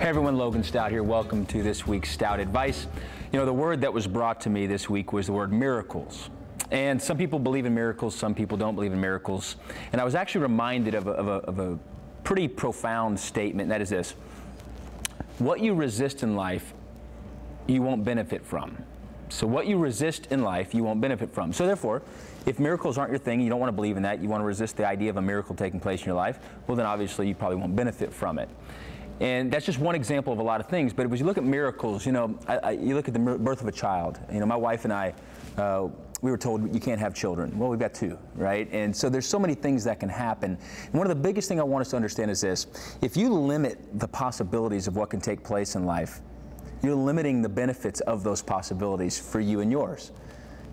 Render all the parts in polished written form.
Hey everyone, Logan Stout here. Welcome to this week's Stout Advice. You know, the word that was brought to me this week was the word miracles. And some people believe in miracles, some people don't believe in miracles. And I was actually reminded of a pretty profound statement, and that is this: what you resist in life, you won't benefit from. So what you resist in life, you won't benefit from. So therefore, if miracles aren't your thing, you don't want to believe in that, you want to resist the idea of a miracle taking place in your life, well then obviously you probably won't benefit from it. And that's just one example of a lot of things. But as you look at miracles, you know, you look at the birth of a child. You know, my wife and I, we were told you can't have children. Well, we've got two, right? And so there's so many things that can happen. And one of the biggest things I want us to understand is this: if you limit the possibilities of what can take place in life, you're limiting the benefits of those possibilities for you and yours.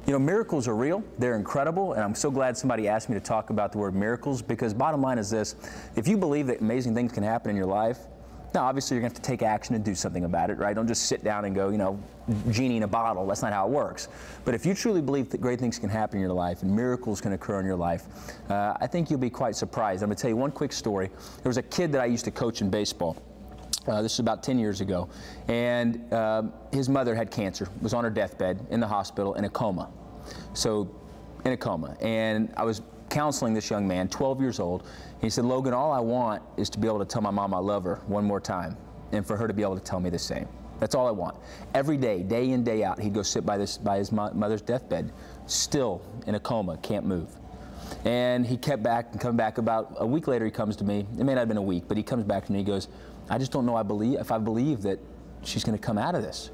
You know, miracles are real, they're incredible, and I'm so glad somebody asked me to talk about the word miracles, because bottom line is this: if you believe that amazing things can happen in your life, now obviously you're going to have to take action and do something about it, right? Don't just sit down and go, you know, genie in a bottle. That's not how it works. But if you truly believe that great things can happen in your life and miracles can occur in your life, I think you'll be quite surprised. I'm going to tell you one quick story. There was a kid that I used to coach in baseball. This was about 10 years ago, and his mother had cancer, was on her deathbed in the hospital in a coma. So, in a coma. And I was counseling this young man, 12 years old. He said, "Logan, all I want is to be able to tell my mom I love her one more time, and for her to be able to tell me the same. That's all I want." Every day, day in, day out, he'd go sit by his mother's deathbed, still in a coma, can't move. And he kept back and come back. About a week later, he comes to me. It may not have been a week, but he comes back to me. He goes, "I just don't know if I believe that she's going to come out of this."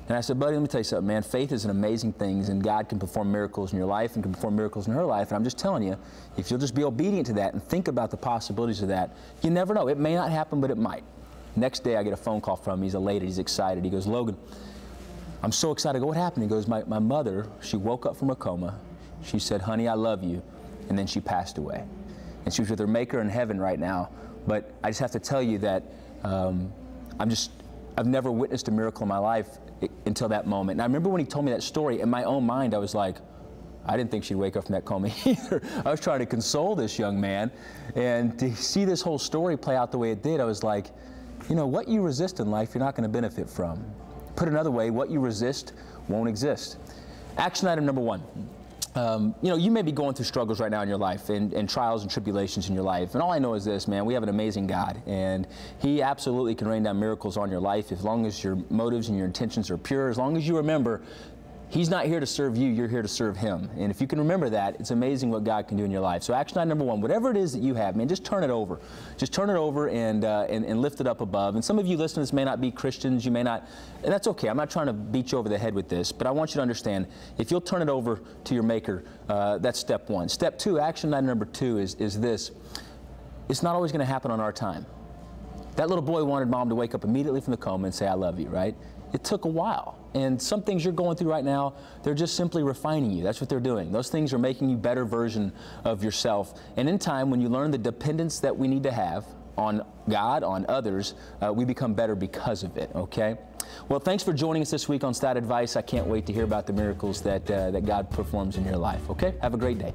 And I said, "Buddy, let me tell you something, man. Faith is an amazing thing, and God can perform miracles in your life and can perform miracles in her life. And I'm just telling you, if you'll just be obedient to that and think about the possibilities of that, you never know. It may not happen, but it might." Next day, I get a phone call from him. He's elated. He's excited. He goes, "Logan, I'm so excited." I go, "What happened?" He goes, my mother, she woke up from a coma. She said, 'Honey, I love you.' And then she passed away. And she's with her Maker in heaven right now. But I just have to tell you that I've never witnessed a miracle in my life until that moment." And I remember when he told me that story, in my own mind, I was like, I didn't think she'd wake up from that coma either. I was trying to console this young man. And to see this whole story play out the way it did, I was like, you know, what you resist in life, you're not going to benefit from. Put another way, what you resist won't exist. Action item number one. You know, you may be going through struggles right now in your life and trials and tribulations in your life. And all I know is this, man: we have an amazing God, and He absolutely can rain down miracles on your life as long as your motives and your intentions are pure, as long as you remember He's not here to serve you, you're here to serve Him. And if you can remember that, it's amazing what God can do in your life. So action item number one, whatever it is that you have, man, just turn it over. Just turn it over and lift it up above. And some of you listening to this may not be Christians, you may not, and that's okay. I'm not trying to beat you over the head with this, but I want you to understand, if you'll turn it over to your Maker, that's step one. Step two, action item number two is this: it's not always going to happen on our time. That little boy wanted mom to wake up immediately from the coma and say, "I love you," right? It took a while. And some things you're going through right now, they're just simply refining you. That's what they're doing. Those things are making you a better version of yourself. And in time, when you learn the dependence that we need to have on God, on others, we become better because of it, okay? Well, thanks for joining us this week on Stout Advice. I can't wait to hear about the miracles that God performs in your life, okay? Have a great day.